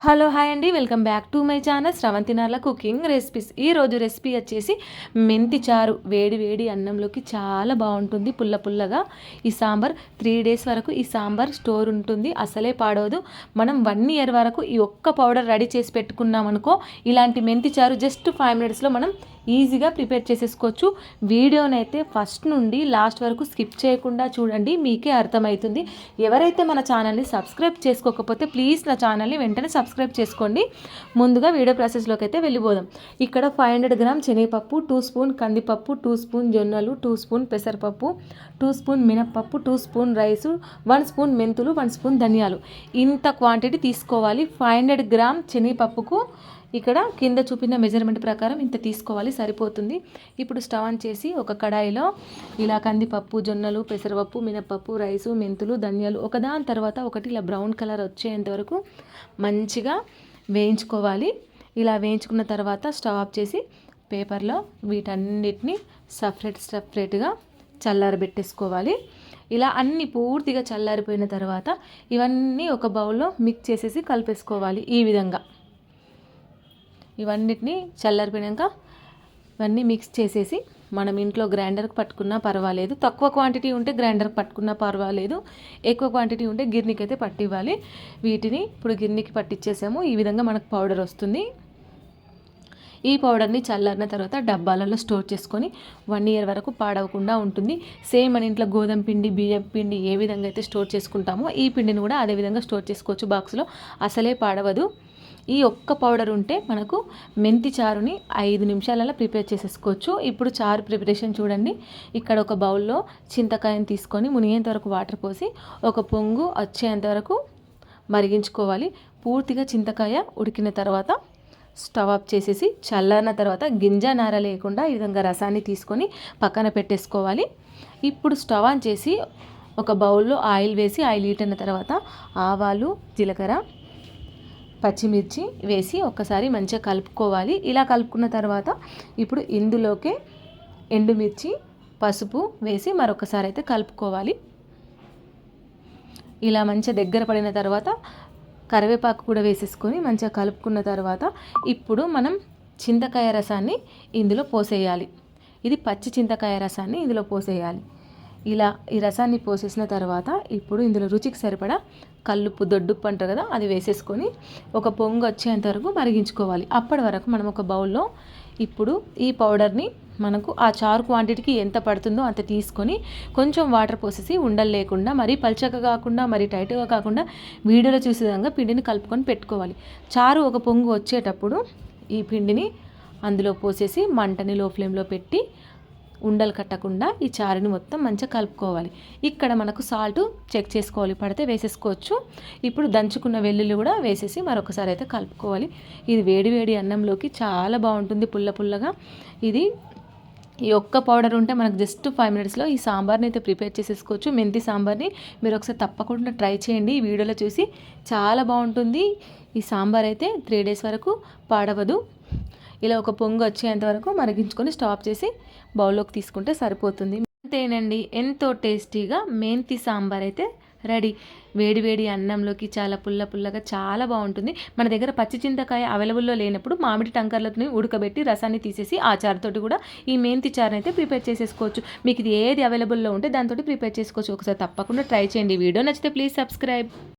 Hello hi అండి, welcome back to my channel Sravanthi Narla cooking recipes. ఈరోజు recipe వచ్చేసి మెంతి చారు. వేడి వేడి అన్నంలోకి చాలా బాగుంటుంది, పుల్ల పుల్లగా. ఈ సాంబార్ 3 days వరకు ఈ సాంబార్ స్టోర్ ఉంటుంది, అసలే పాడవదు. మనం 1 year వరకు ఈ ఒక్క పౌడర్ రెడీ చేసి పెట్టుకున్నాం అనుకో, ఇలాంటి మెంతి చారు జస్ట్ 5 minutesలో మనం ఈజీగా ప్రిపేర్ చేసేసుకోవచ్చు. వీడియోనైతే ఫస్ట్ నుండి లాస్ట్ వరకు స్కిప్ చేయకుండా చూడండి, మీకే అర్థమవుతుంది. ఎవరైతే మన ఛానల్ని సబ్స్క్రైబ్ చేసుకోకపోతే ప్లీజ్ నా ఛానల్ని వెంటనే సబ్స్క్రైబ్ చేసుకోండి. ముందుగా వీడియో ప్రాసెస్లోకి అయితే వెళ్ళిపోదాం. ఇక్కడ 500 grams శనగపప్పు, 2 స్పూన్ కందిపప్పు, 2 స్పూన్ జొన్నలు, 2 స్పూన్ పెసరపప్పు, 2 స్పూన్ మినప్పప్పు, 2 స్పూన్ రైసు, 1 స్పూన్ మెంతులు, 1 స్పూన్ ధనియాలు. ఇంత క్వాంటిటీ తీసుకోవాలి. 500 grams శనగపప్పుకు ఇక్కడ కింద చూపిన మెజర్మెంట్ ప్రకారం ఇంత తీసుకోవాలి, సరిపోతుంది. ఇప్పుడు స్టవ్ ఆన్ చేసి ఒక కడాయిలో ఇలా కందిపప్పు, జొన్నలు, పెసరపప్పు, మినపప్పు, రైసు, మెంతులు, ధనియాలు ఒకదాని తర్వాత ఒకటి ఇలా బ్రౌన్ కలర్ వచ్చేంత వరకు మంచిగా వేయించుకోవాలి. ఇలా వేయించుకున్న తర్వాత స్టవ్ ఆఫ్ చేసి పేపర్లో వీటన్నిటిని సపరేట్గా చల్లారబెట్టేసుకోవాలి. ఇలా అన్నీ పూర్తిగా చల్లారిపోయిన తర్వాత ఇవన్నీ ఒక బౌల్లో మిక్స్ చేసేసి కలిపేసుకోవాలి. ఈ విధంగా ఇవన్నిటిని చల్లారిపోయాక ఇవన్నీ మిక్స్ చేసేసి మనం ఇంట్లో గ్రైండర్కి పట్టుకున్నా పర్వాలేదు. తక్కువ క్వాంటిటీ ఉంటే గ్రైండర్కి పట్టుకున్నా పర్వాలేదు, ఎక్కువ క్వాంటిటీ ఉంటే గిర్నీకి అయితే పట్టివ్వాలి. వీటిని ఇప్పుడు గిర్నీకి పట్టించేసాము. ఈ విధంగా మనకు పౌడర్ వస్తుంది. ఈ పౌడర్ని చల్లారిన తర్వాత డబ్బాలలో స్టోర్ చేసుకొని 1 year వరకు పాడవకుండా ఉంటుంది. సేమ్ మన ఇంట్లో గోధుమ పిండి, బియ్యం పిండి ఏ విధంగా అయితే స్టోర్ చేసుకుంటామో ఈ పిండిని కూడా అదే విధంగా స్టోర్ చేసుకోవచ్చు బాక్స్లో, అసలే పాడవదు. ఈ ఒక్క పౌడర్ ఉంటే మనకు మెంతి చారుని 5 నిమిషాలలో ప్రిపేర్ చేసేసుకోవచ్చు. ఇప్పుడు చారు ప్రిపరేషన్ చూడండి. ఇక్కడ ఒక బౌల్లో చింతకాయని తీసుకొని మునిగేంత వరకు వాటర్ పోసి ఒక పొంగు వచ్చేంత వరకు మరిగించుకోవాలి. పూర్తిగా చింతకాయ ఉడికిన తర్వాత స్టవ్ ఆఫ్ చేసేసి చల్లారిన తర్వాత గింజ నార లేకుండా ఈ విధంగా రసాన్ని తీసుకొని పక్కన పెట్టేసుకోవాలి. ఇప్పుడు స్టవ్ ఆన్ చేసి ఒక బౌల్లో ఆయిల్ వేసి ఆయిల్ హీట్ అయిన తర్వాత ఆవాలు, జీలకర్ర, పచ్చిమిర్చి వేసి ఒక్కసారి మంచిగా కలుపుకోవాలి. ఇలా కలుపుకున్న తర్వాత ఇప్పుడు ఇందులోకే ఎండుమిర్చి, పసుపు వేసి మరొకసారి అయితే కలుపుకోవాలి. ఇలా మంచిగా దగ్గర పడిన తర్వాత కరివేపాకు కూడా వేసేసుకొని మంచిగా కలుపుకున్న తర్వాత ఇప్పుడు మనం చింతకాయ రసాన్ని ఇందులో పోసేయాలి. ఇది పచ్చి చింతకాయ రసాన్ని ఇందులో పోసేయాలి. ఇలా ఈ రసాన్ని పోసేసిన తర్వాత ఇప్పుడు ఇందులో రుచికి సరిపడా కల్లుప్పు, దొడ్డుప్పు అంటారు కదా, అది వేసేసుకొని ఒక పొంగు వచ్చేంత వరకు మరిగించుకోవాలి. అప్పటి వరకు మనం ఒక బౌల్లో ఇప్పుడు ఈ పౌడర్ని మనకు ఆ చారు క్వాంటిటీకి ఎంత పడుతుందో అంత తీసుకొని కొంచెం వాటర్ పోసేసి ఉండలు లేకుండా, మరీ పల్చగా కాకుండా మరీ టైట్గా కాకుండా వీడియోలో చూసే విధంగా పిండిని కలుపుకొని పెట్టుకోవాలి. చారు ఒక పొంగు వచ్చేటప్పుడు ఈ పిండిని అందులో పోసేసి మంటని లో ఫ్లేమ్లో పెట్టి ఉండలు కట్టకుండా ఈ చారుని మొత్తం మంచిగా కలుపుకోవాలి. ఇక్కడ మనకు సాల్ట్ చెక్ చేసుకోవాలి, పడితే వేసేసుకోవచ్చు. ఇప్పుడు దంచుకున్న వెల్లుల్లి కూడా వేసేసి మరొకసారి అయితే కలుపుకోవాలి. ఇది వేడి వేడి అన్నంలోకి చాలా బాగుంటుంది, పుల్ల పుల్లగా. ఇది ఈ ఒక్క పౌడర్ ఉంటే మనకు జస్ట్ 5 minutesలో ఈ సాంబార్ని అయితే ప్రిపేర్ చేసేసుకోవచ్చు. మెంతి సాంబార్ని మీరు ఒకసారి తప్పకుండా ట్రై చేయండి. ఈ వీడియోలో చూసి చాలా బాగుంటుంది. ఈ సాంబార్ అయితే 3 days వరకు పాడవదు. ఇలా ఒక పొంగు వచ్చేంత వరకు మరిగించుకొని స్టాప్ చేసి బౌల్లోకి తీసుకుంటే సరిపోతుంది. అంతేనండి, ఎంతో టేస్టీగా మెంతి సాంబార్ అయితే రెడీ. వేడి వేడి అన్నంలోకి చాలా పుల్ల పుల్లగా చాలా బాగుంటుంది. మన దగ్గర పచ్చి చింతకాయ అవైలబుల్లో లేనప్పుడు మామిడి టంకర్లని ఉడకబెట్టి రసాన్ని తీసేసి ఆ చారుతోటి కూడా ఈ మెంతి చారుని అయితే ప్రిపేర్ చేసేసుకోవచ్చు. మీకు ఇది ఏది అవైలబుల్లో ఉంటే దాంతో ప్రిపేర్ చేసుకోవచ్చు. ఒకసారి తప్పకుండా ట్రై చేయండి. వీడియో నచ్చితే ప్లీజ్ సబ్స్క్రైబ్.